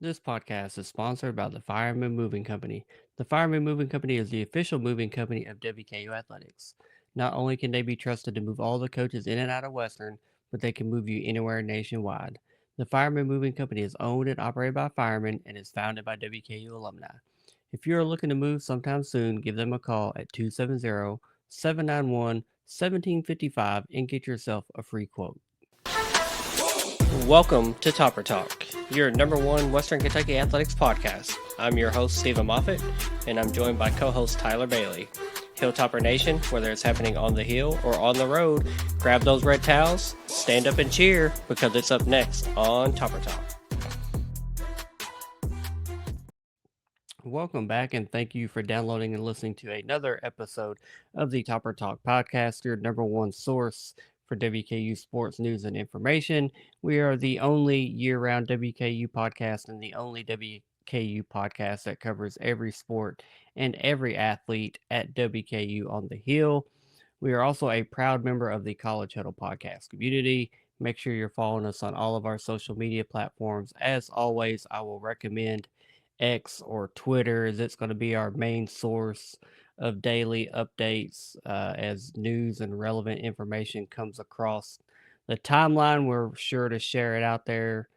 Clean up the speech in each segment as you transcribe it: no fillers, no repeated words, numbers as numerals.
This podcast is sponsored by the Fireman Moving Company. The Fireman Moving Company is the official moving company of WKU Athletics. Not only can they be trusted to move all the coaches in and out of Western, but they can move you anywhere nationwide. The Fireman Moving Company is owned and operated by firemen and is founded by WKU alumni. If you are looking to move sometime soon, give them a call at 270-791-1755 and get yourself a free quote. Welcome to Topper Talk, your number one Western Kentucky athletics podcast. I'm your host, Stephen Moffitt, and I'm joined by co-host Tyler Bailey. Hilltopper Nation, whether it's happening on the hill or on the road, grab those red towels, stand up and cheer, because it's up next on Topper Talk. Welcome back, and thank you for downloading and listening to another episode of the Topper Talk podcast, your number one source for WKU sports news and information. We are the only year-round WKU podcast and the only WKU podcast that covers every sport and every athlete at WKU on the Hill. We are also a proud member of the College Huddle podcast community. Make sure you're following us on all of our social media platforms. As always, I will recommend X or Twitter, as it's going to be our main source of daily updates as news and relevant information comes across the timeline. We're sure to share it out there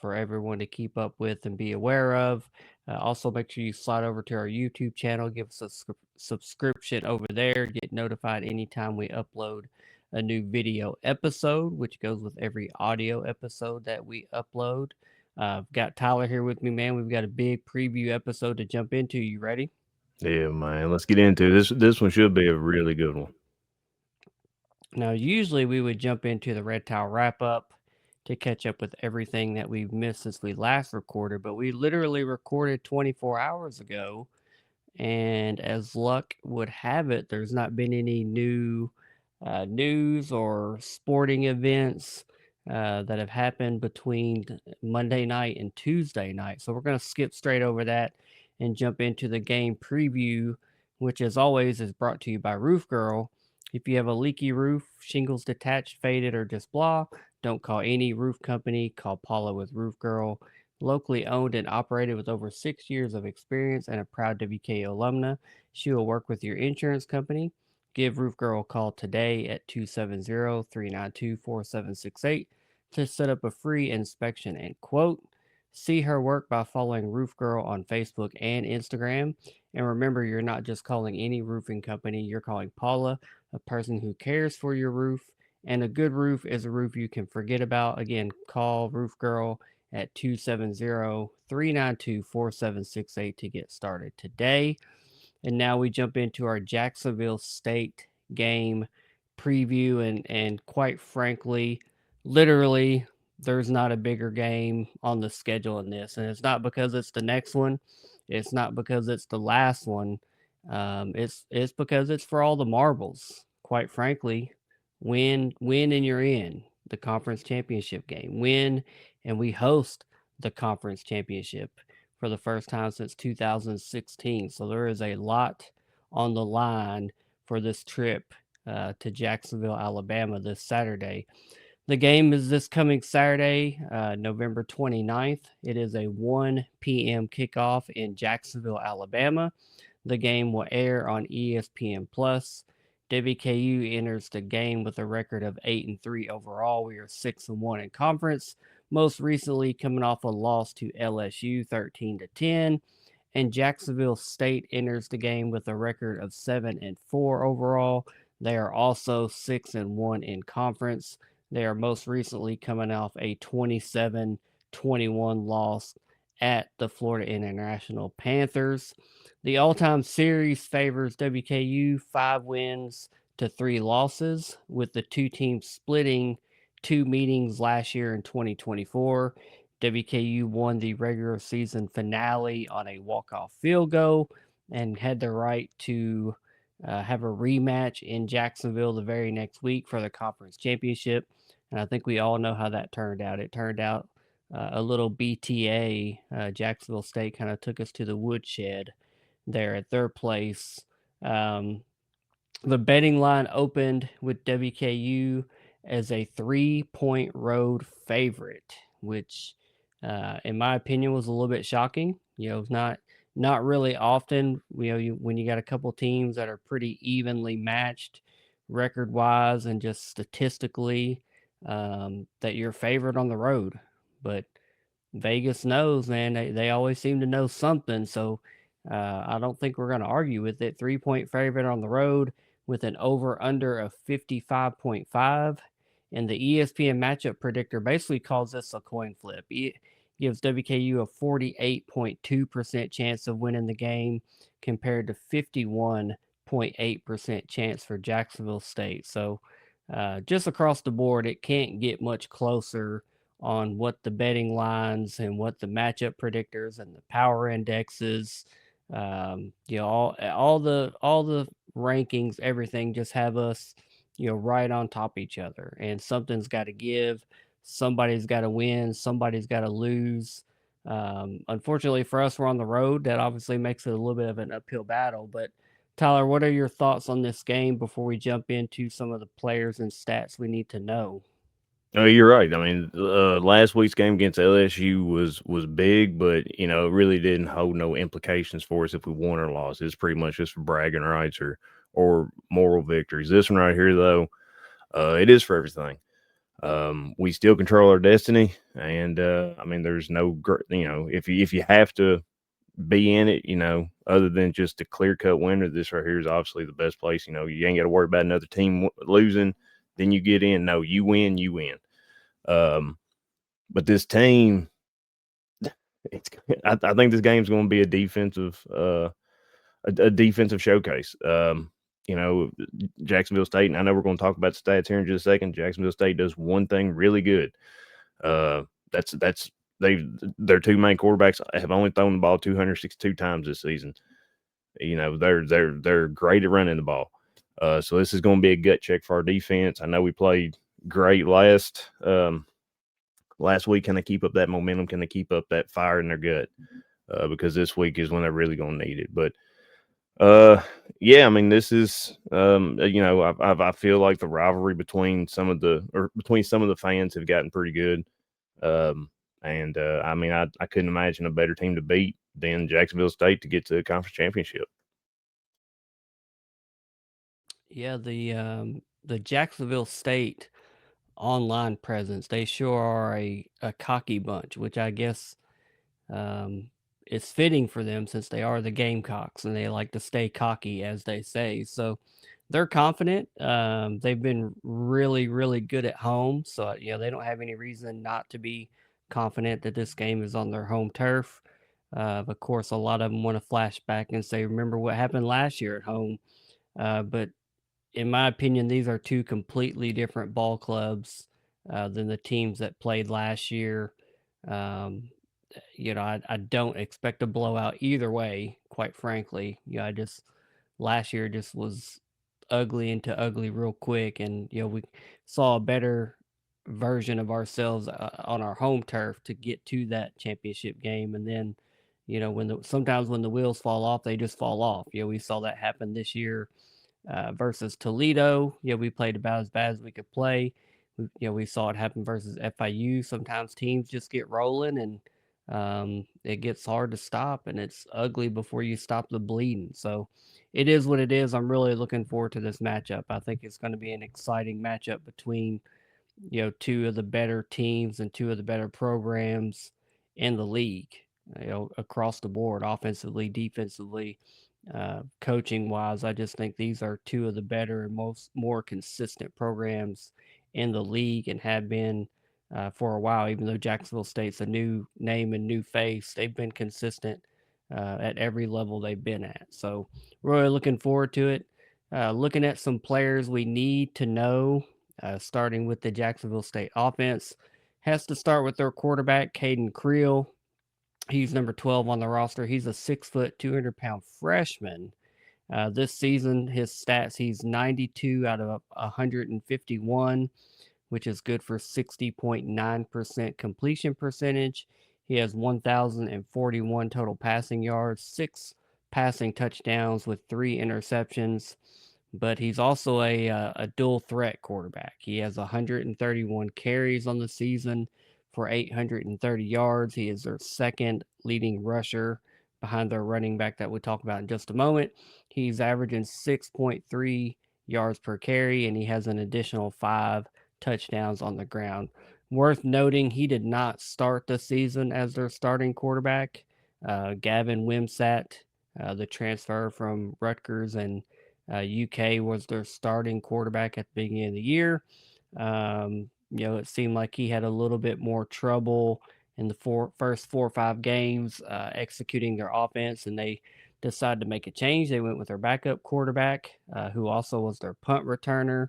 for everyone to keep up with and be aware of. Also, make sure you slide over to our YouTube channel, give us a subscription over there, get notified anytime we upload a new video episode, which goes with every audio episode that we upload. I've got Tyler here with me, man. We've got a big preview episode to jump into. You ready? Yeah, man. Let's get into this. This one should be a really good one. Now, usually we would jump into the Red Towel wrap up to catch up with everything that we've missed since we last recorded, but we literally recorded 24 hours ago. And as luck would have it, there's not been any new news or sporting events that have happened between Monday night and Tuesday night. So we're going to skip straight over that and jump into the game preview, which as always is brought to you by Roof Girl. If you have a leaky roof, shingles detached, faded, or just blah, don't call any roof company. Call Paula with Roof Girl. Locally owned and operated with over 6 years of experience and a proud WKU alumna, she will work with your insurance company. Give Roof Girl a call today at 270-392-4768 to set up a free inspection and quote. See her work by following Roof Girl on Facebook and Instagram. And remember, you're not just calling any roofing company, you're calling Paula, a person who cares for your roof. And a good roof is a roof you can forget about. Again, call Roof Girl at 270-392-4768 to get started today. And now we jump into our Jacksonville State game preview. And quite frankly, literally, there's not a bigger game on the schedule in this. And it's not because it's the next one. It's not because it's the last one. It's because it's for all the marbles. Quite frankly, win and you're in the conference championship game. Win and we host the conference championship for the first time since 2016. So there is a lot on the line for this trip to Jacksonville, Alabama this Saturday. The game is this coming Saturday, November 29th. It is a 1 p.m. kickoff in Jacksonville, Alabama. The game will air on ESPN Plus. WKU enters the game with a record of 8-3 overall. We are 6-1 in conference. Most recently coming off a loss to LSU 13-10. And Jacksonville State enters the game with a record of 7-4 overall. They are also 6-1 in conference. They are most recently coming off a 27-21 loss at the Florida International Panthers. The all-time series favors WKU 5 wins to 3 losses, with the two teams splitting 2 meetings last year in 2024. WKU won the regular season finale on a walk-off field goal and had the right to have a rematch in Jacksonville the very next week for the conference championship. And I think we all know how that turned out. It turned out a little BTA. Jacksonville State kind of took us to the woodshed there at their place. The betting line opened with WKU as a 3-point road favorite, which in my opinion, was a little bit shocking. Not really often. When you got a couple teams that are pretty evenly matched, record wise and just statistically, that you're favored on the road. But Vegas knows, man. They always seem to know something. So I don't think we're going to argue with it. 3-point favorite on the road with an over under of 55.5. And the ESPN matchup predictor basically calls this a coin flip. It gives WKU a 48.2% chance of winning the game compared to 51.8% chance for Jacksonville State. So just across the board, it can't get much closer on what the betting lines and what the matchup predictors and the power indexes, all the rankings, everything just have us, right on top of each other. And something's got to give. Somebody's got to win. Somebody's got to lose. Unfortunately for us, we're on the road. That obviously makes it a little bit of an uphill battle. But Tyler, what are your thoughts on this game before we jump into some of the players and stats we need to know? Oh, you're right. I mean, last week's game against LSU was big, but it really didn't hold no implications for us if we won or lost. It's pretty much just for bragging rights or moral victories. This one right here, though, it is for everything. We still control our destiny, and I mean, there's no, if you have to be in it, other than just a clear cut winner, this right here is obviously the best place. You ain't got to worry about another team losing. Then you get in. No, you win, you win. But this team, it's I think this game's going to be a defensive showcase. You know, Jacksonville State, and I know we're going to talk about the stats here in just a second. Jacksonville State does one thing really good. That's their two main quarterbacks have only thrown the ball 262 times this season. They're great at running the ball. So this is going to be a gut check for our defense. I know we played great last week. Can they keep up that momentum? Can they keep up that fire in their gut? Because this week is when they're really going to need it. But yeah, I mean, this is I feel like the rivalry between some of the fans have gotten pretty good. And I mean, I couldn't imagine a better team to beat than Jacksonville State to get to the conference championship. Yeah, the Jacksonville State online presence, they sure are a cocky bunch, which I guess um, is fitting for them since they are the Gamecocks and they like to stay cocky, as they say. So they're confident. They've been really, really good at home. So, they don't have any reason not to be confident that this game is on their home turf. Of course, a lot of them want to flash back and say, remember what happened last year at home. But in my opinion, these are two completely different ball clubs than the teams that played last year. Um, I don't expect a blowout either way, quite frankly. I just last year just was ugly into ugly real quick, and we saw a better version of ourselves on our home turf to get to that championship game, and then sometimes when the wheels fall off, they just fall off. We saw that happen this year versus Toledo. We played about as bad as we could play. We saw it happen versus FIU. Sometimes teams just get rolling and it gets hard to stop, and it's ugly before you stop the bleeding. So it is what it is. I'm really looking forward to this matchup. I think it's going to be an exciting matchup between two of the better teams and two of the better programs in the league, across the board, offensively, defensively, coaching wise. I just think these are two of the better and more consistent programs in the league and have been for a while. Even though Jacksonville State's a new name and new face, they've been consistent at every level they've been at. So really looking forward to it. Looking at some players we need to know, starting with the Jacksonville State offense, has to start with their quarterback, Caden Creel. He's number 12 on the roster. He's a 6 foot, 200-pound freshman. This season, his stats, he's 92 out of 151, which is good for 60.9% completion percentage. He has 1,041 total passing yards, 6 passing touchdowns with 3 interceptions. But he's also a dual threat quarterback. He has 131 carries on the season for 830 yards. He is their second leading rusher behind their running back that we'll talk about in just a moment. He's averaging 6.3 yards per carry, and he has an additional 5 touchdowns on the ground. Worth noting, he did not start the season as their starting quarterback. Gavin Wimsatt, the transfer from Rutgers and UK, was their starting quarterback at the beginning of the year. It seemed like he had a little bit more trouble in the first 4 or 5 games executing their offense, and they decided to make a change. They went with their backup quarterback, who also was their punt returner,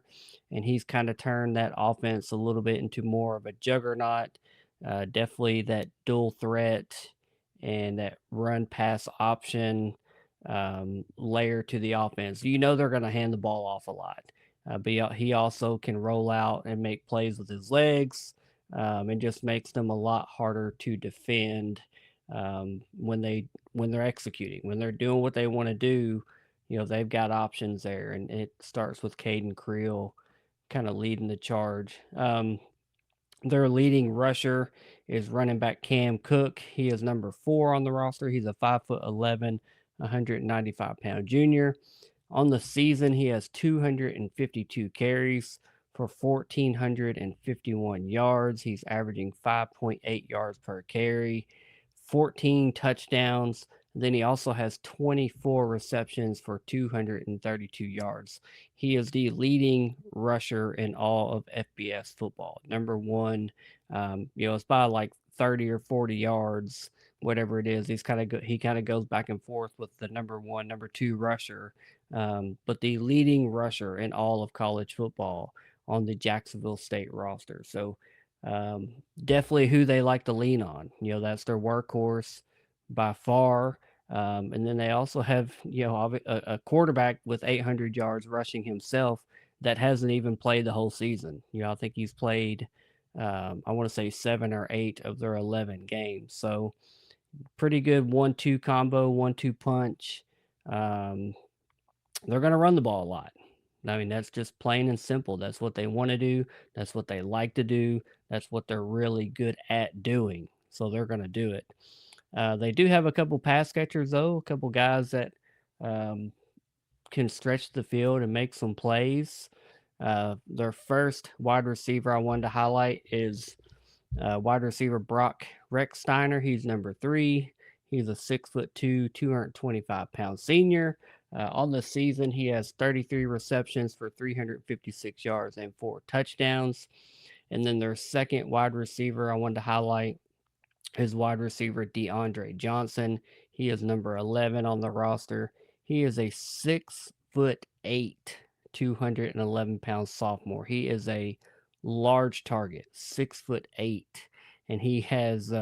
and he's kind of turned that offense a little bit into more of a juggernaut. Definitely that dual threat and that run pass option layer to the offense. They're going to hand the ball off a lot. But he also can roll out and make plays with his legs, and just makes them a lot harder to defend when they're executing, when they're doing what they want to do. They've got options there, and it starts with Caden Creel kind of leading the charge. Their leading rusher is running back Cam Cook. He is number 4 on the roster. He's a 5'11", 195-pound junior. On the season, he has 252 carries for 1,451 yards. He's averaging 5.8 yards per carry, 14 touchdowns. Then he also has 24 receptions for 232 yards. He is the leading rusher in all of FBS football. Number one, it's by like 30 or 40 yards, whatever it is. He kind of goes back and forth with the number one, number two rusher, but the leading rusher in all of college football on the Jacksonville State roster. So definitely who they like to lean on. That's their workhorse by far. And then they also have, a quarterback with 800 yards rushing himself that hasn't even played the whole season. I think he's played, I want to say 7 or 8 of their 11 games. So pretty good 1-2 combo, 1-2 punch. They're going to run the ball a lot. I mean, that's just plain and simple. That's what they want to do. That's what they like to do. That's what they're really good at doing. So they're going to do it. They do have a couple pass catchers, though, a couple guys that can stretch the field and make some plays. Their first wide receiver I wanted to highlight is wide receiver Brock Recksteiner. He's number 3. He's a 6'2", 225-pound senior. On the season, he has 33 receptions for 356 yards and 4 touchdowns. And then their second wide receiver I wanted to highlight is wide receiver DeAndre Johnson. He is number 11 on the roster. He is a 6'8", 211-pound sophomore. He is a large target, 6'8", and he has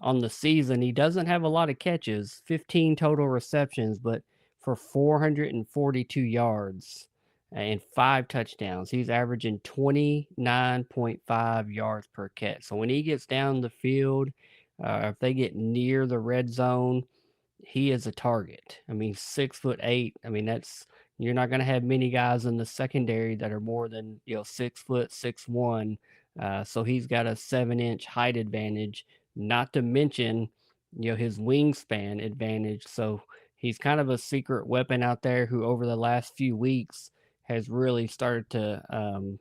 on the season, he doesn't have a lot of catches, 15 total receptions, but for 442 yards and 5 touchdowns, he's averaging 29.5 yards per catch. So when he gets down the field, if they get near the red zone, he is a target. I mean, 6'8". I mean, you're not going to have many guys in the secondary that are more than 6 foot 6'1". So he's got a 7-inch height advantage, not to mention his wingspan advantage. So he's kind of a secret weapon out there who over the last few weeks has really started to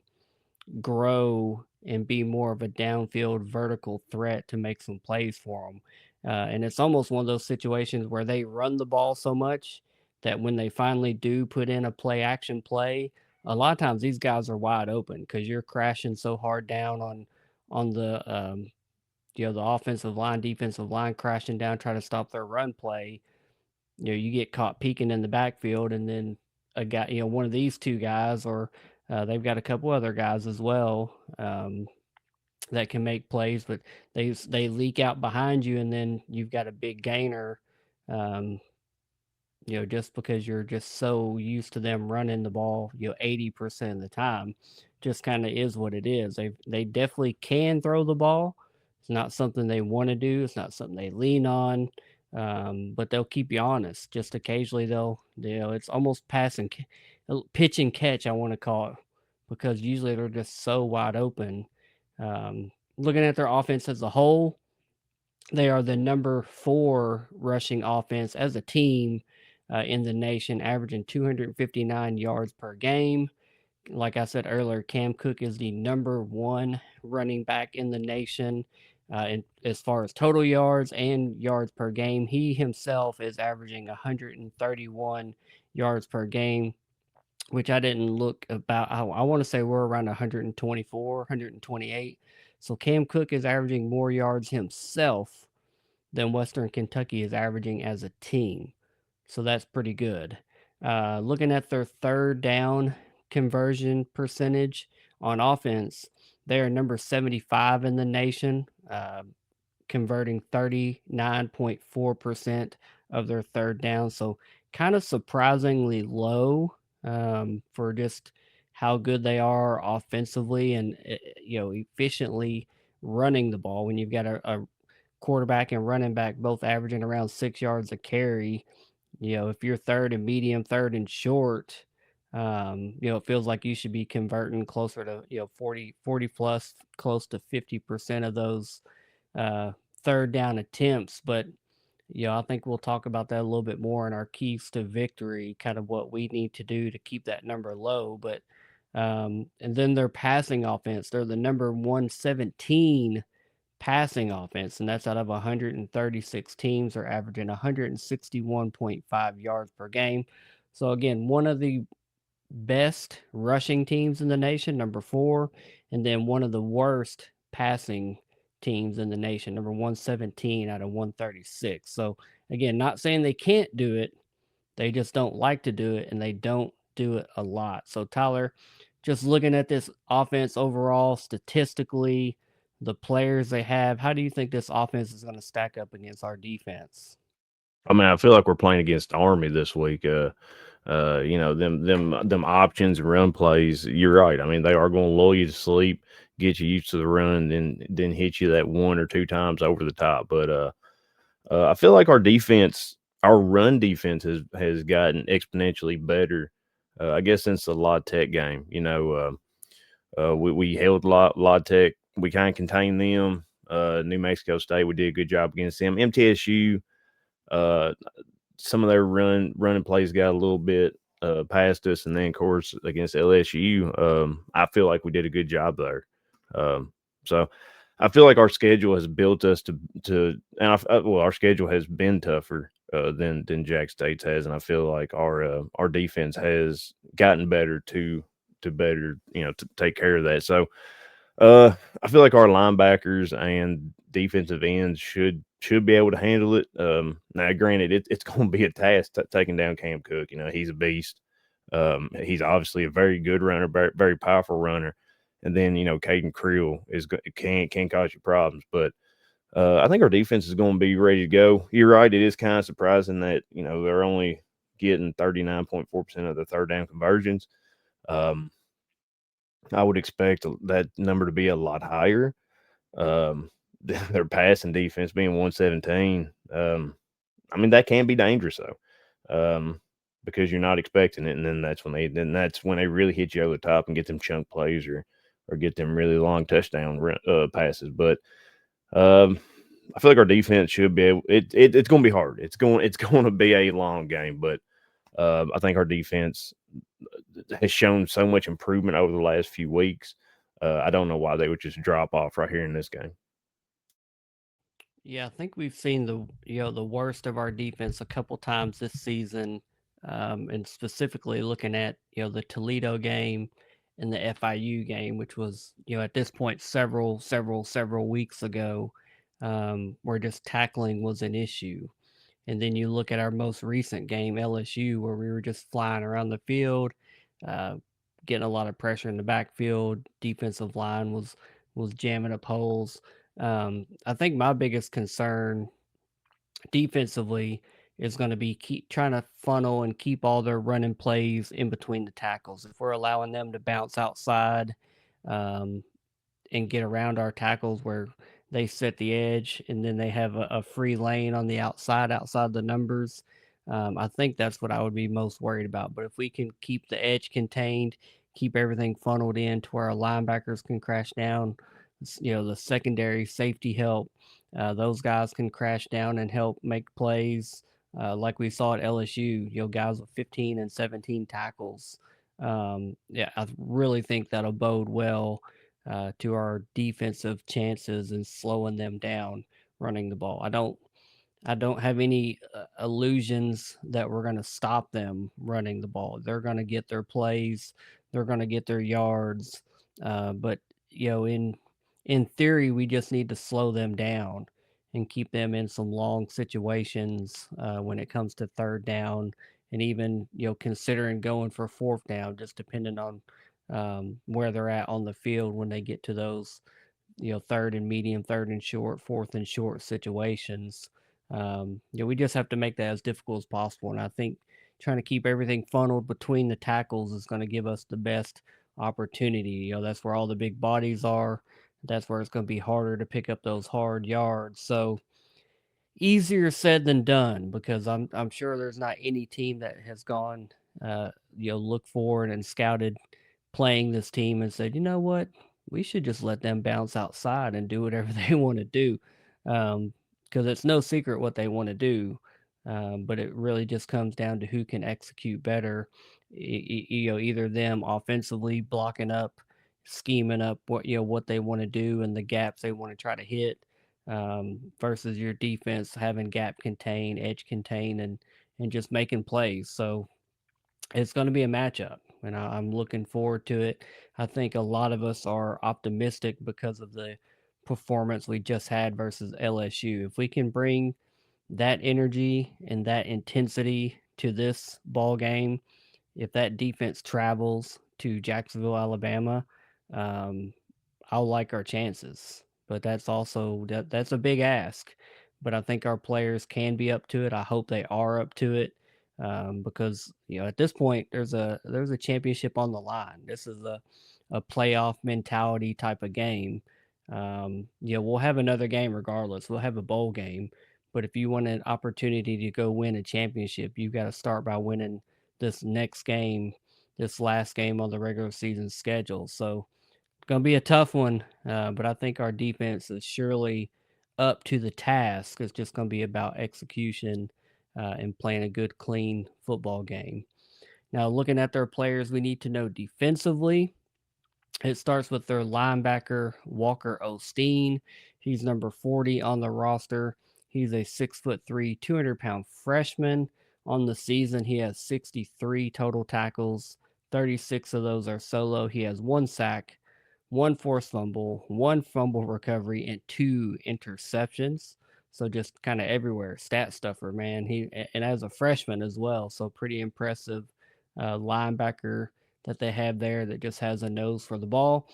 grow and be more of a downfield vertical threat to make some plays for them. And it's almost one of those situations where they run the ball so much that when they finally do put in a play action play, a lot of times these guys are wide open because you're crashing so hard down on the the offensive line, defensive line crashing down, trying to stop their run play. You get caught peeking in the backfield, and then a guy, one of these two guys, or they've got a couple other guys as well that can make plays, but they leak out behind you, and then you've got a big gainer. Um, just because you're just so used to them running the ball, 80% of the time, just kind of is what it is. They definitely can throw the ball. It's not something they want to do. It's not something they lean on. But they'll keep you honest. Just occasionally it's almost pitch and catch, I want to call it, because usually they're just so wide open. looking at their offense as a whole, they are the number 4 rushing offense as a team in the nation, averaging 259 yards per game. Like I said earlier, Cam Cook is the number 1 running back in the nation as far as total yards and yards per game. He himself is averaging 131 yards per game, which I didn't look about. I want to say we're around 124, 128. So Cam Cook is averaging more yards himself than Western Kentucky is averaging as a team. So that's pretty good. Looking at their third down conversion percentage on offense, they are number 75 in the nation, converting 39.4% of their third down. So kind of surprisingly low for just how good they are offensively and efficiently running the ball when you've got a quarterback and running back both averaging around 6 yards a carry. If you're third and medium, third and short, it feels like you should be converting closer to, 40 plus, close to 50% of those uh, third down attempts. But, I think we'll talk about that a little bit more in our keys to victory, kind of what we need to do to keep that number low. But, and then their passing offense, they're the number 117 passing offense, and that's out of 136 teams. Are averaging 161.5 yards per game. So again, one of the best rushing teams in the nation, number 4, and then one of the worst passing teams in the nation, number 117 out of 136. So again, not saying they can't do it, they just don't like to do it, and they don't do it a lot. So, Tyler, just looking at this offense overall, statistically, the players they have, how do you think this offense is going to stack up against our defense? I mean, I feel like we're playing against Army this week. Them options and run plays. You're right. I mean, they are going to lull you to sleep, get you used to the run, then hit you that one or two times over the top. But I feel like our run defense has gotten exponentially better. I guess since the La Tech game, we held La Tech. We kind of contained them. New Mexico State, we did a good job against them. MTSU, uh, some of their running plays got a little bit past us, and then of course against LSU, I feel like we did a good job there. So I feel like our schedule has built us well, our schedule has been tougher than Jack State's has, and I feel like our defense has gotten better to better to take care of that. So I feel like our linebackers and defensive ends should be able to handle it. Now, granted, it's going to be a task taking down Cam Cook. He's a beast. He's obviously a very good runner, very, very powerful runner. And then Caden Creel can cause you problems, but I think our defense is going to be ready to go. You're right; it is kind of surprising that they're only getting 39.4% of the third down conversions. Um, I would expect that number to be a lot higher. Um, their passing defense being 117. I mean that can be dangerous though, because you're not expecting it, and that's when they really hit you over the top and get them chunk plays or get them really long touchdown passes. But I feel like our defense should be able. It's going to be hard. It's going to be a long game, but I think our defense has shown so much improvement over the last few weeks. I don't know why they would just drop off right here in this game. Yeah, I think we've seen the worst of our defense a couple times this season, and specifically looking at the Toledo game and the FIU game, which was at this point several weeks ago, where just tackling was an issue. And then you look at our most recent game, LSU, where we were just flying around the field, uh, getting a lot of pressure in the backfield. Defensive line was jamming up holes. I think my biggest concern defensively is going to be keep trying to funnel and keep all their running plays in between the tackles. If we're allowing them to bounce outside, um, and get around our tackles where they set the edge and then they have a free lane on the outside the numbers. I think that's what I would be most worried about. But if we can keep the edge contained, keep everything funneled in to where our linebackers can crash down, the secondary safety help. Those guys can crash down and help make plays, like we saw at LSU. Guys with 15 and 17 tackles. Yeah, I really think that'll bode well to our defensive chances and slowing them down running the ball. I don't have any illusions that we're going to stop them running the ball. They're going to get their plays, they're going to get their yards, but in theory, we just need to slow them down and keep them in some long situations when it comes to third down, and even considering going for fourth down, just depending on where they're at on the field when they get to those third and medium, third and short, fourth and short situations. We just have to make that as difficult as possible. And I think trying to keep everything funneled between the tackles is going to give us the best opportunity. That's where all the big bodies are. That's where it's going to be harder to pick up those hard yards. So easier said than done, because I'm sure there's not any team that has gone look forward and scouted playing this team and said, you know what, we should just let them bounce outside and do whatever they want to do, because it's no secret what they want to do. But it really just comes down to who can execute better. Either them offensively blocking up, scheming up what they want to do and the gaps they want to try to hit, versus your defense having gap contain, edge contain, and just making plays. So it's going to be a matchup, and I'm looking forward to it. I think a lot of us are optimistic because of the performance we just had versus LSU. If we can bring that energy and that intensity to this ball game, if that defense travels to Jacksonville, Alabama, um, I'll like our chances. But that's a big ask. But I think our players can be up to it. I hope they are up to it, because at this point there's a championship on the line. This is a playoff mentality type of game. We'll have another game regardless. We'll have a bowl game, but if you want an opportunity to go win a championship, you've got to start by winning this next game, this last game on the regular season schedule. So it's going to be a tough one, but I think our defense is surely up to the task. It's just going to be about execution and playing a good, clean football game. Now, looking at their players, we need to know defensively. It starts with their linebacker, Walker Osteen. He's number 40 on the roster. He's a 6'3", 200-pound freshman. On the season, he has 63 total tackles. 36 of those are solo. He has one sack, one forced fumble, one fumble recovery, and two interceptions. So just kind of everywhere, stat stuffer, man. And as a freshman as well, so pretty impressive linebacker that they have there that just has a nose for the ball.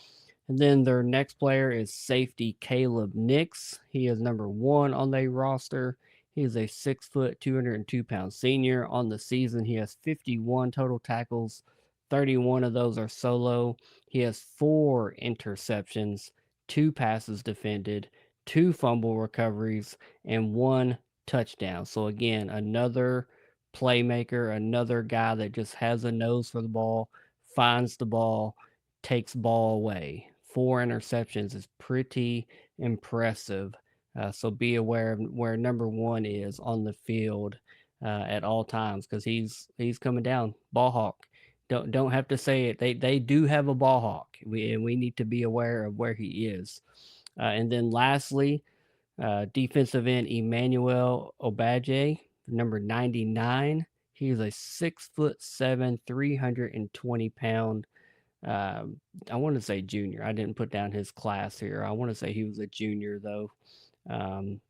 And then their next player is safety Caleb Nix. He is number 1 on their roster. He is a 6', 202-pound senior. On the season, he has 51 total tackles. 31 of those are solo. He has 4 interceptions, 2 passes defended, 2 fumble recoveries, and 1 touchdown. So again, another playmaker, another guy that just has a nose for the ball, finds the ball, takes ball away. 4 interceptions is pretty impressive. So be aware of where number 1 is on the field at all times, because he's coming down. Ball hawk. Don't have to say it. They do have a ball hawk. We need to be aware of where he is. And then lastly, defensive end Emmanuel Obaje, number 99. He's a 6'7", 320-pound. I want to say junior. I didn't put down his class here. I want to say he was a junior though. Um,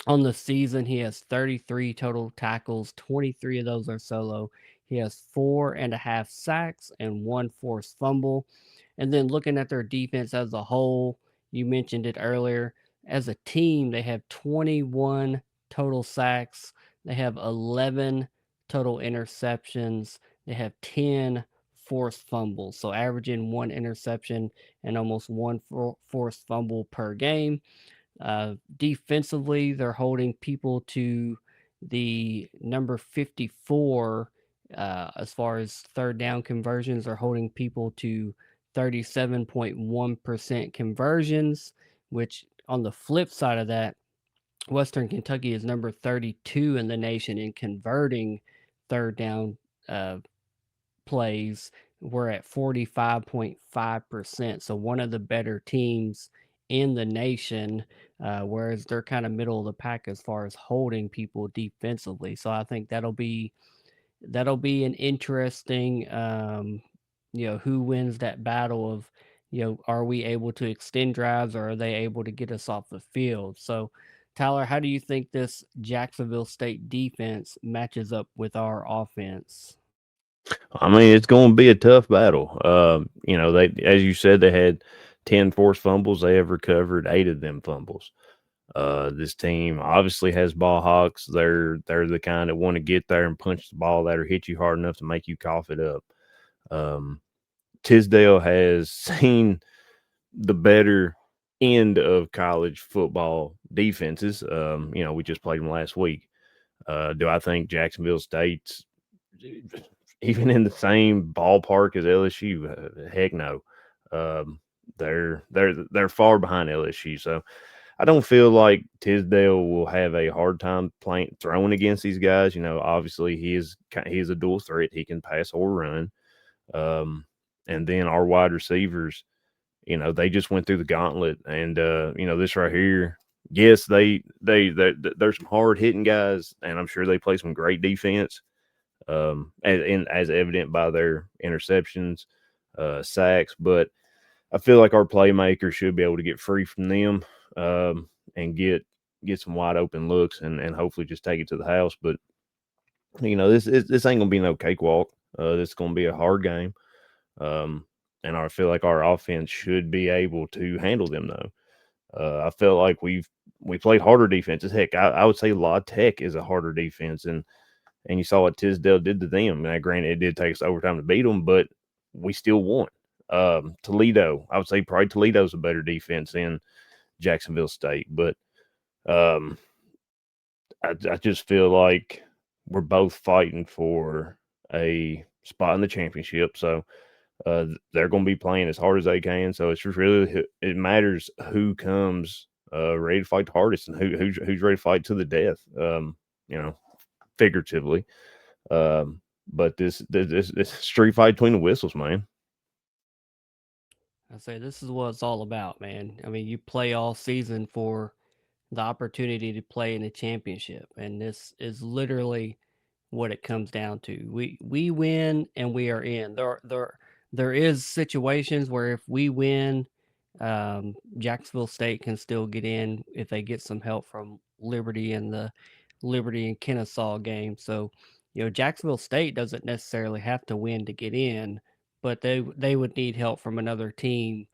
on the season, he has 33 total tackles. 23 of those are solo. He has 4.5 sacks and 1 forced fumble. And then looking at their defense as a whole, you mentioned it earlier. As a team, they have 21 total sacks. They have 11 total interceptions. They have 10 forced fumbles. So averaging 1 interception and almost 1 forced fumble per game. Defensively, they're holding people to the number 54 as far as third down conversions. They're holding people to 37.1% conversions, which on the flip side of that, Western Kentucky is number 32 in the nation in converting third down uh, plays. We're at 45.5%. So one of the better teams in the nation, whereas they're kind of middle of the pack as far as holding people defensively. So I think that'll be an interesting, who wins that battle of, are we able to extend drives or are they able to get us off the field? So, Tyler, how do you think this Jacksonville State defense matches up with our offense? I mean, it's going to be a tough battle. They, as you said, they had 10 forced fumbles. They have recovered 8 of them fumbles. This team obviously has ball hawks. They're the kind that want to get there and punch the ball that or hit you hard enough to make you cough it up. Um, Tisdale has seen the better end of college football defenses. We just played them last week. Do I think Jacksonville State's even in the same ballpark as LSU? Heck no. They're far behind LSU. So I don't feel like Tisdale will have a hard time playing throwing against these guys. Obviously he is a dual threat. He can pass or run. Um, and then our wide receivers, they just went through the gauntlet. And this right here, yes, there's some hard hitting guys, and I'm sure they play some great defense. As evident by their interceptions, sacks, but I feel like our playmakers should be able to get free from them, and get some wide open looks and hopefully just take it to the house. But this ain't gonna be no cakewalk. This is gonna be a hard game, um, and I feel like our offense should be able to handle them though. I felt like we played harder defenses. Heck, I would say La Tech is a harder defense, and you saw what Tisdale did to them. Now, granted, it did take us overtime to beat them, but we still won. Toledo, I would say probably Toledo's a better defense than Jacksonville State, but um, I just feel like we're both fighting for a spot in the championship. So they're going to be playing as hard as they can. So it's just really it matters who comes ready to fight the hardest and who's ready to fight to the death. You know, figuratively. But this street fight between the whistles, man. I say this is what it's all about, man. I mean, you play all season for the opportunity to play in a championship, and this is literally what it comes down to. We win and we are in. There is situations where if we win, Jacksonville State can still get in if they get some help from Liberty and the Liberty and Kennesaw game. So, Jacksonville State doesn't necessarily have to win to get in, but they would need help from another team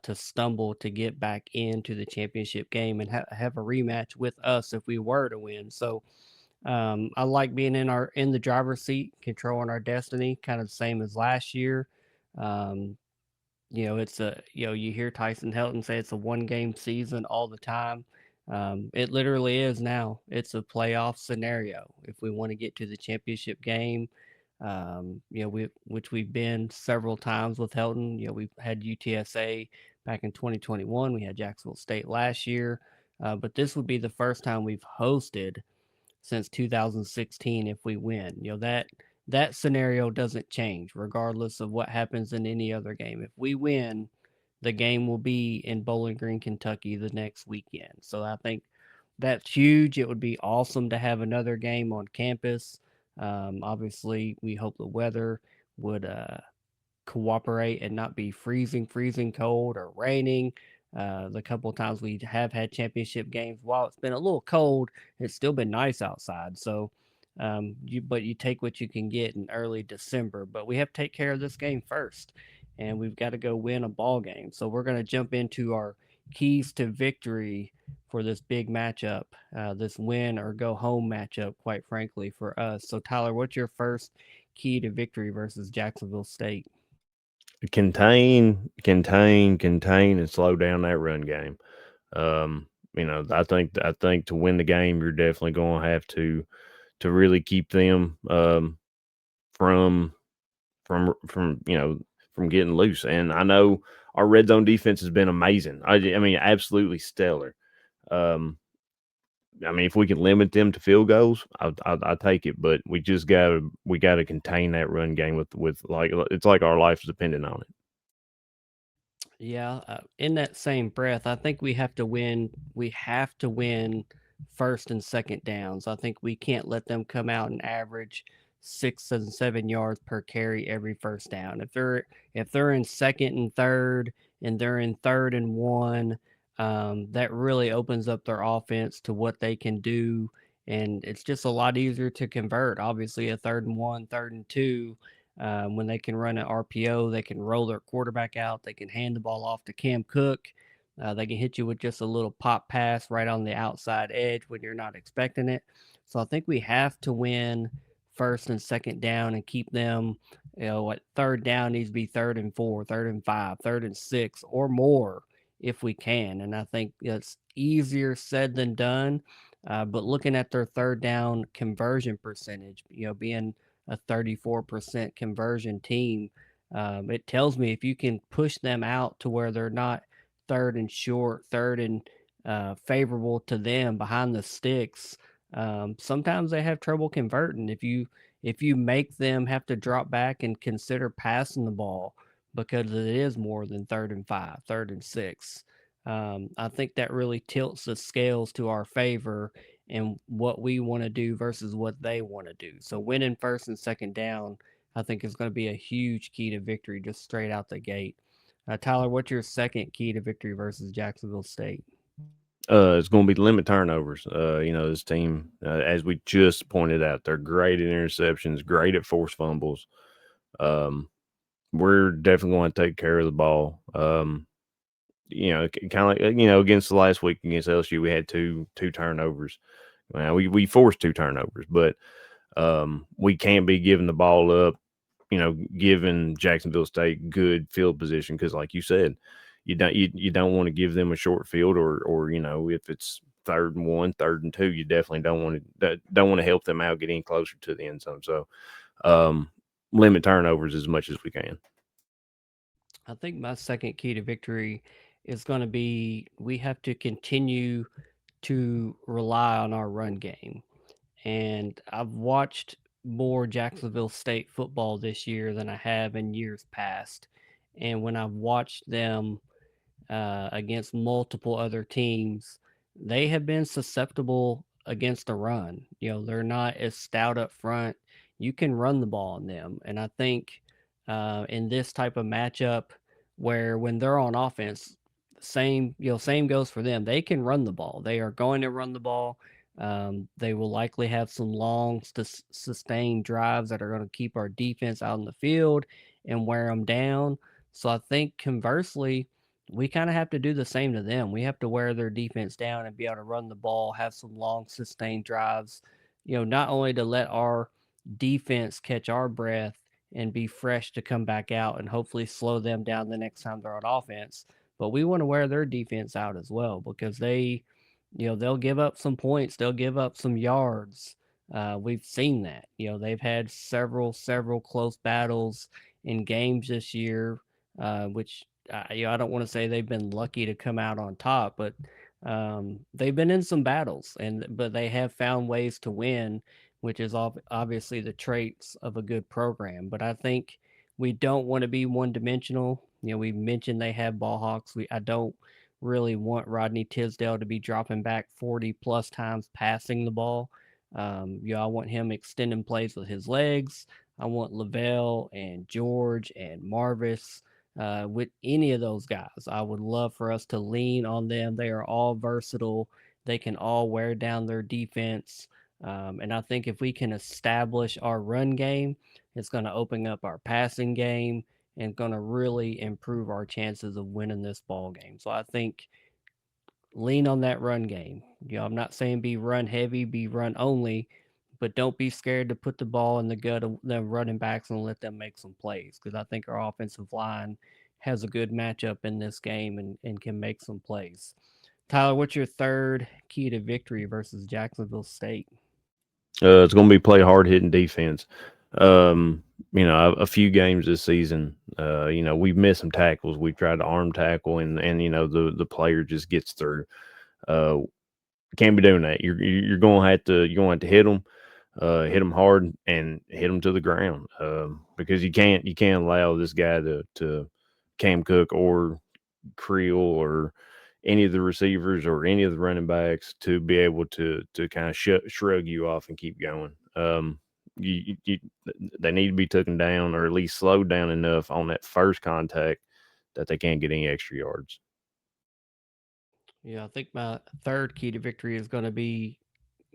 to stumble to get back into the championship game and have a rematch with us if we were to win. So I like being in the driver's seat, controlling our destiny, kind of the same as last year. Um, it's you hear Tyson Helton say it's a one game season all the time. It literally is now. It's a playoff scenario. If we want to get to the championship game, which we've been several times with Helton. We've had UTSA back in 2021. We had Jacksonville State last year, but this would be the first time we've hosted since 2016 if we win. That scenario doesn't change regardless of what happens in any other game. If we win, the game will be in Bowling Green, Kentucky the next weekend. So I think that's huge. It would be awesome to have another game on campus. Obviously, we hope the weather would cooperate and not be freezing cold or raining. The couple of times we have had championship games, while it's been a little cold, it's still been nice outside. So, but you take what you can get in early December. But we have to take care of this game first, and we've got to go win a ball game. So we're going to jump into our keys to victory for this big matchup, this win or go home matchup. Quite frankly, for us. So Tyler, what's your first key to victory versus Jacksonville State? Contain, and slow down that run game. I think to win the game, you're definitely going to have to really keep them from from from getting loose. And I know our red zone defense has been amazing. I mean, absolutely stellar. Um, I mean, if we can limit them to field goals, I'll take it. But we gotta contain that run game with like it's like our life is dependent on it. Yeah, in that same breath, I think we have to win. We have to win first and second downs. I think we can't let them come out and average 6 and 7 yards per carry every first down. If they're in second and third, and they're in third and one, that really opens up their offense to what they can do, and it's just a lot easier to convert. Obviously, a third and one, third and two, when they can run an RPO, they can roll their quarterback out. They can hand the ball off to Cam Cook. They can hit you with just a little pop pass right on the outside edge when you're not expecting it. So I think we have to win first and second down and keep them. What third down needs to be third and four, third and five, third and six, or more if we can. And I think it's easier said than done. But looking at their third down conversion percentage, being a 34% conversion team, it tells me if you can push them out to where they're not third and short, third and favorable to them behind the sticks. Sometimes they have trouble converting. If you make them have to drop back and consider passing the ball because it is more than third and five, third and six. I think that really tilts the scales to our favor and what we want to do versus what they want to do. So winning first and second down, I think is going to be a huge key to victory just straight out the gate. Tyler, what's your second key to victory versus Jacksonville State? It's going to be limit turnovers. This team, as we just pointed out, they're great at interceptions, great at forced fumbles. Um, we're definitely going to take care of the ball. Kind of like against the last week against LSU, we had two turnovers. Well, we forced two turnovers, but we can't be giving the ball up. Giving Jacksonville State good field position because, like you said, you don't want to give them a short field or if it's third and one, third and two, you definitely don't want to help them out get any closer to the end zone. So um, limit turnovers as much as we can. I think my second key to victory is going to be we have to continue to rely on our run game. And I've watched more Jacksonville State football this year than I have in years past. And when I've watched them against multiple other teams, they have been susceptible against the run. They're not as stout up front. You can run the ball on them. And I think in this type of matchup, where when they're on offense, same goes for them. They can run the ball. They are going to run the ball. They will likely have some long, sustained drives that are going to keep our defense out in the field and wear them down. So I think conversely, we kind of have to do the same to them. We have to wear their defense down and be able to run the ball, have some long, sustained drives, not only to let our defense catch our breath and be fresh to come back out and hopefully slow them down the next time they're on offense, but we want to wear their defense out as well because they'll give up some points, they'll give up some yards. We've seen that. They've had several close battles in games this year, which I don't want to say they've been lucky to come out on top, but they've been in some battles, but they have found ways to win, which is obviously the traits of a good program. But I think we don't want to be one dimensional. We mentioned they have ball hawks. I don't really want Rodney Tisdale to be dropping back 40 plus times passing the ball. I want him extending plays with his legs. I want Lavelle and George and Marvis with any of those guys. I would love for us to lean on them. They are all versatile. They can all wear down their defense. And I think if we can establish our run game, it's going to open up our passing game and going to really improve our chances of winning this ball game. So I think lean on that run game. I'm not saying be run heavy, be run only, but don't be scared to put the ball in the gut of the running backs and let them make some plays because I think our offensive line has a good matchup in this game and can make some plays. Tyler, what's your third key to victory versus Jacksonville State? It's going to be play hard hitting defense. Um, a few games this season, we've missed some tackles. We've tried to arm tackle, and the player just gets through. Uh, can't be doing that. You're gonna have to hit them hard and hit them to the ground. Because you can't allow this guy to Cam Cook or Creel or any of the receivers or any of the running backs to be able to kind of shrug you off and keep going. You they need to be taken down or at least slowed down enough on that first contact that they can't get any extra yards. Yeah, I think my third key to victory is going to be,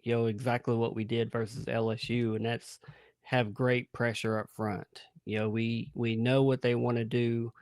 exactly what we did versus LSU, and that's have great pressure up front. We know what they want to do.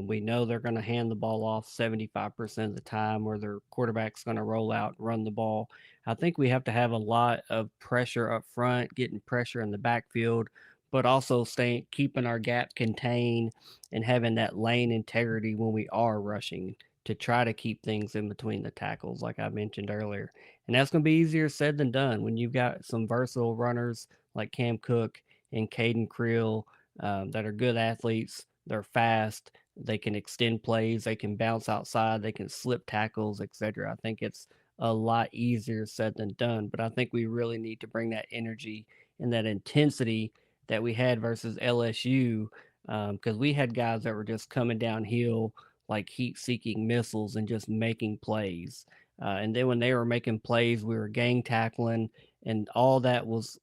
We know they're going to hand the ball off 75% of the time, or their quarterback's going to roll out and run the ball. I think we have to have a lot of pressure up front, getting pressure in the backfield, but also staying keeping our gap contained and having that lane integrity when we are rushing to try to keep things in between the tackles, like I mentioned earlier. And that's going to be easier said than done when you've got some versatile runners like Cam Cook and Caden Creel that are good athletes. They're fast. They can extend plays. They can bounce outside. They can slip tackles, etc. I think it's a lot easier said than done. But I think we really need to bring that energy and that intensity that we had versus LSU, because we had guys that were just coming downhill like heat-seeking missiles and just making plays. And then when they were making plays, we were gang tackling, and all that was,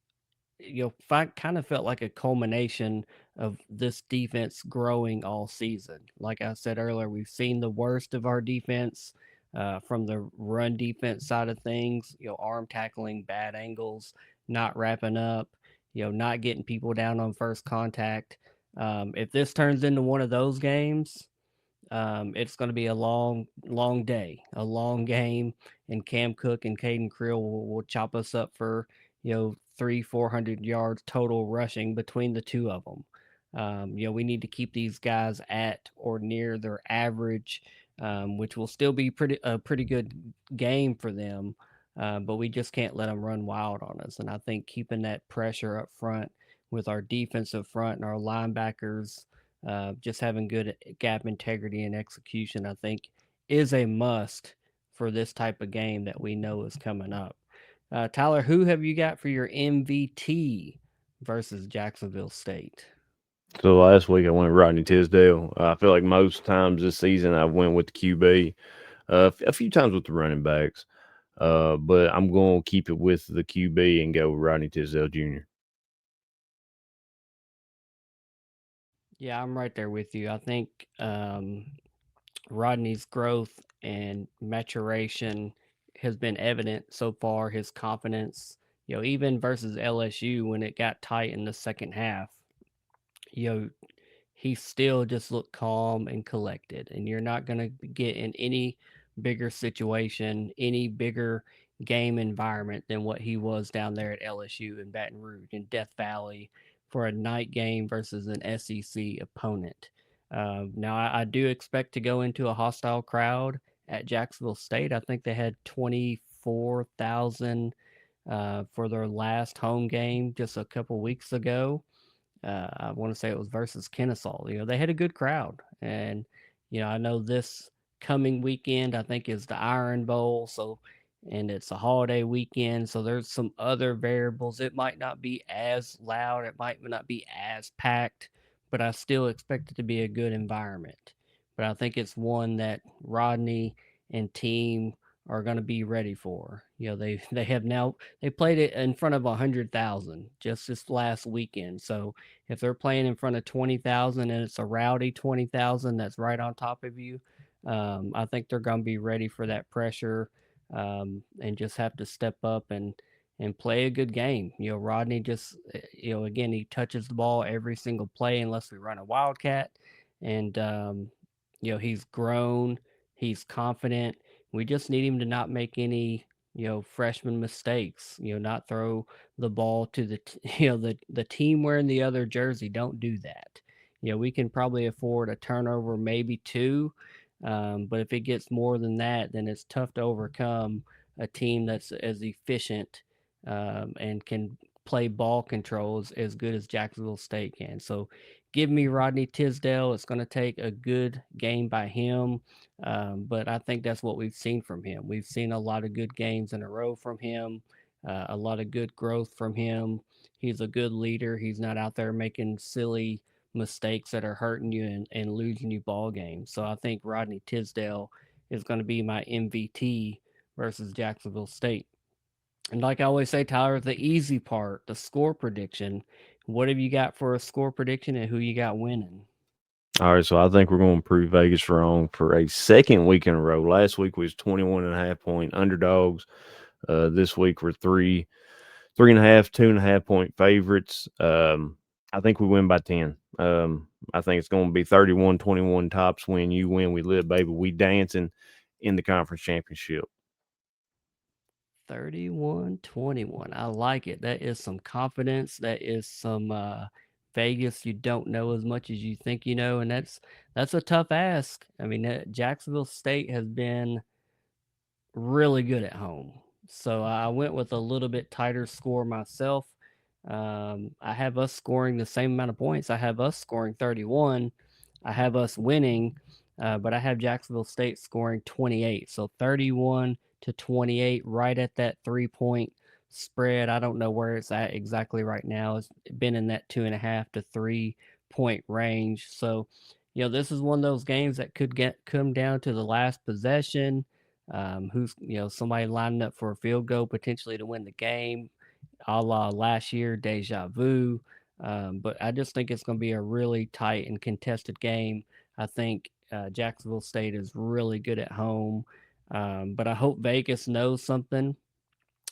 kind of felt like a culmination of this defense growing all season. Like I said earlier, we've seen the worst of our defense from the run defense side of things, arm tackling, bad angles, not wrapping up, not getting people down on first contact. If this turns into one of those games, it's going to be a long, long day, a long game, and Cam Cook and Caden Creel will chop us up for 400 yards total rushing between the two of them. We need to keep these guys at or near their average, which will still be pretty good game for them. But we just can't let them run wild on us. And I think keeping that pressure up front with our defensive front and our linebackers, just having good gap integrity and execution, I think, is a must for this type of game that we know is coming up. Tyler, who have you got for your MVT versus Jacksonville State? So last week I went with Rodney Tisdale. I feel like most times this season I went with the QB. A few times with the running backs. But I'm going to keep it with the QB and go with Rodney Tisdale Jr. Yeah, I'm right there with you. I think Rodney's growth and maturation has been evident so far. His confidence, even versus LSU when it got tight in the second half, you know, he still just looked calm and collected. And you're not going to get in any bigger situation, any bigger game environment than what he was down there at LSU in Baton Rouge in Death Valley for a night game versus an SEC opponent. Now, I do expect to go into a hostile crowd at Jacksonville State. I think they had 24,000 for their last home game just a couple weeks ago. I want to say it was versus Kennesaw. They had a good crowd, and I know this coming weekend I think is the Iron Bowl, so and it's a holiday weekend, so there's some other variables. It might not be as loud, it might not be as packed, but I still expect it to be a good environment. But I think it's one that Rodney and team are going to be ready for. They played it in front of 100,000 just this last weekend, so if they're playing in front of 20,000 and it's a rowdy 20,000 that's right on top of you, I think they're going to be ready for that pressure, and just have to step up and play a good game. Rodney just, again, he touches the ball every single play unless we run a wildcat. And, he's grown, he's confident. We just need him to not make any, freshman mistakes, not throw the ball to the team wearing the other jersey. Don't do that. We can probably afford a turnover, maybe two, but if it gets more than that, then it's tough to overcome a team that's as efficient, and can play ball control as good as Jacksonville State can. So give me Rodney Tisdale. It's going to take a good game by him. But I think that's what we've seen from him. We've seen a lot of good games in a row from him, a lot of good growth from him. He's a good leader. He's not out there making silly mistakes that are hurting you and losing you ball games. So I think Rodney Tisdale is going to be my MVT versus Jacksonville State. And like I always say, Tyler, the easy part, the score prediction. What have you got for a score prediction and who you got winning? All right, so I think we're going to prove Vegas wrong for a second week in a row. Last week was 21.5 point underdogs. This week we're 3.5, 2.5 point favorites. I think we win by 10. I think it's going to be 31-21 tops win. You win, we live, baby. We dancing in the conference championship. 31-21. I like it. That is some confidence. That is some Vegas you don't know as much as you think you know, and that's a tough ask. I mean, Jacksonville State has been really good at home. So I went with a little bit tighter score myself. I have us scoring the same amount of points. I have us scoring 31. I have us winning, but I have Jacksonville State scoring 28. So 31-28, right at that 3 point spread. I don't know where it's at exactly right now. It's been in that 2.5 to 3 point range. So, this is one of those games that could come down to the last possession. Who's somebody lining up for a field goal potentially to win the game, a la last year, deja vu. But I just think it's going to be a really tight and contested game. I think Jacksonville State is really good at home, but I hope Vegas knows something.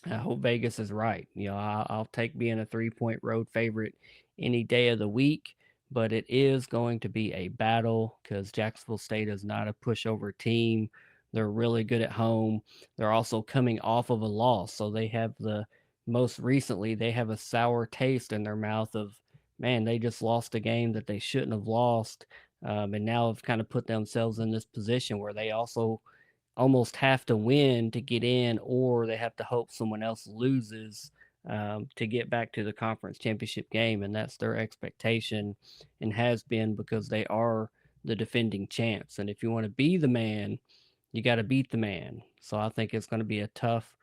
I hope Vegas is right. I'll take being a 3 point road favorite any day of the week, but it is going to be a battle because Jacksonville State is not a pushover team. They're really good at home. They're also coming off of a loss, so they have most recently they have a sour taste in their mouth of, man, they just lost a game that they shouldn't have lost, and now have kind of put themselves in this position where they also almost have to win to get in, or they have to hope someone else loses to get back to the conference championship game. And that's their expectation and has been because they are the defending champs. And if you want to be the man, you got to beat the man. So I think it's going to be a tough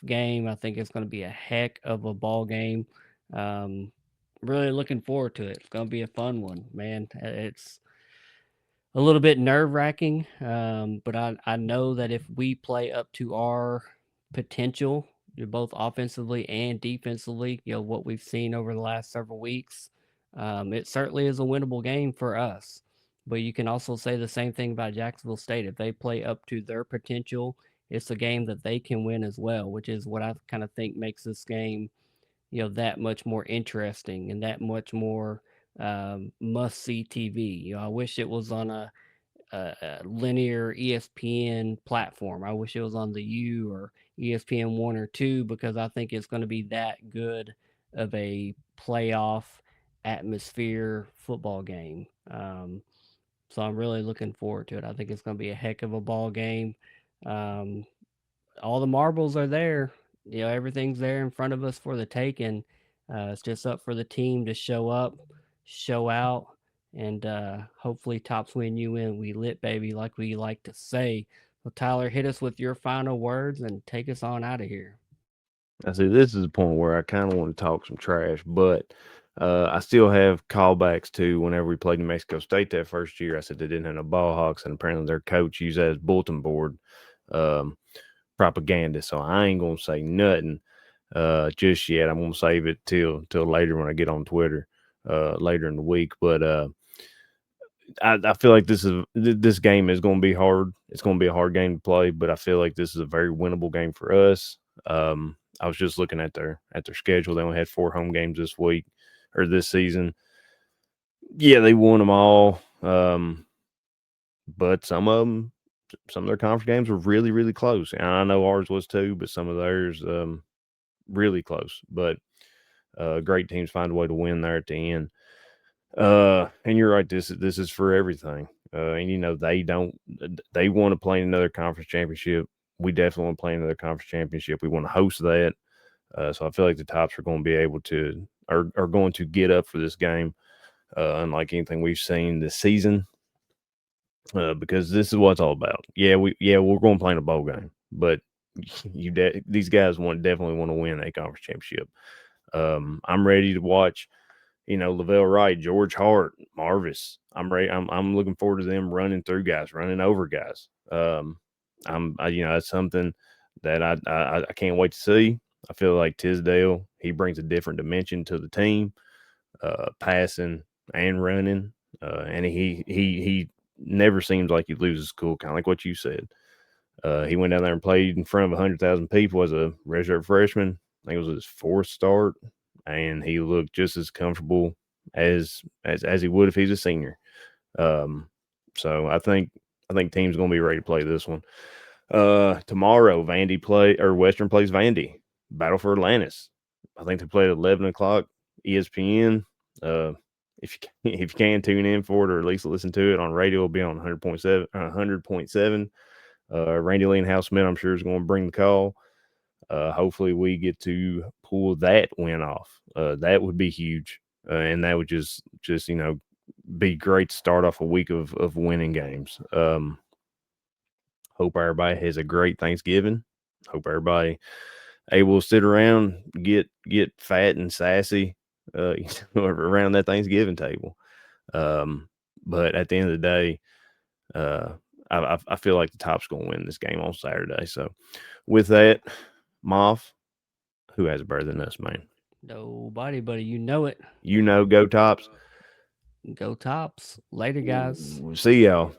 game. I think it's going to be a heck of a ball game. Um, Really looking forward to it. It's going to be a fun one, man. It's a little bit nerve wracking, but I know that if we play up to our potential, both offensively and defensively, what we've seen over the last several weeks, it certainly is a winnable game for us. But you can also say the same thing about Jacksonville State. If they play up to their potential, it's a game that they can win as well, which is what I kind of think makes this game, that much more interesting and that much more must see TV. I wish it was on a linear ESPN platform. I wish it was on the U or ESPN 1 or 2 because I think it's going to be that good of a playoff atmosphere football game. So I'm really looking forward to it. I think it's going to be a heck of a ball game. Um, all the marbles are there. Everything's there in front of us for the taking. It's just up for the team to show up, show out, and hopefully tops win you win. We lit, baby, like we like to say. So Tyler, hit us with your final words and take us on out of here. I see this is a point where I kind of want to talk some trash, but I still have callbacks to whenever we played New Mexico State that first year. I said they didn't have no ball hawks, and apparently their coach used that as bulletin board um, propaganda. So I ain't gonna say nothing just yet. I'm gonna save it till later when I get on Twitter later in the week. But I feel like this game is going to be hard. It's going to be a hard game to play, but I feel like this is a very winnable game for us. I was just looking at their schedule. They only had 4 home games this week or this season. Yeah, they won them all, but some of their conference games were really, really close. And I know ours was too, but some of theirs really close. But great teams find a way to win there at the end. And you're right. This is for everything. And they want to play another conference championship. We definitely want to play another conference championship. We want to host that. So I feel like the Tops are going to be able to are going to get up for this game, unlike anything we've seen this season. Because this is what it's all about. We're going to play in a bowl game, but these guys definitely want to win a conference championship. I'm ready to watch, Lavelle Wright, George Hart, Marvis. I'm ready. I'm looking forward to them running through guys, running over guys. That's something that I can't wait to see. I feel like Tisdale, he brings a different dimension to the team, passing and running, and he never seems like he loses cool, kind of like what you said. He went down there and played in front of 100,000 people as a redshirt freshman. I think it was his fourth start, and he looked just as comfortable as he would if he's a senior. So I think team's going to be ready to play this one. Tomorrow, Western plays Vandy. Battle for Atlantis. I think they play at 11 o'clock ESPN. If if you can tune in for it or at least listen to it on radio, it'll be on 100.7. 100.7. Randy Lee and Hal Smith, I'm sure, is going to bring the call. Hopefully, we get to pull that win off. That would be huge, and that would just be great to start off a week of winning games. Hope everybody has a great Thanksgiving. Hope everybody able to sit around, get fat and sassy around that Thanksgiving table. But at the end of the day, I feel like the Top's going to win this game on Saturday. So with that, Moff, who has better than us, man? Nobody, buddy. You know it. Go Tops. Go Tops. Later, guys. See y'all.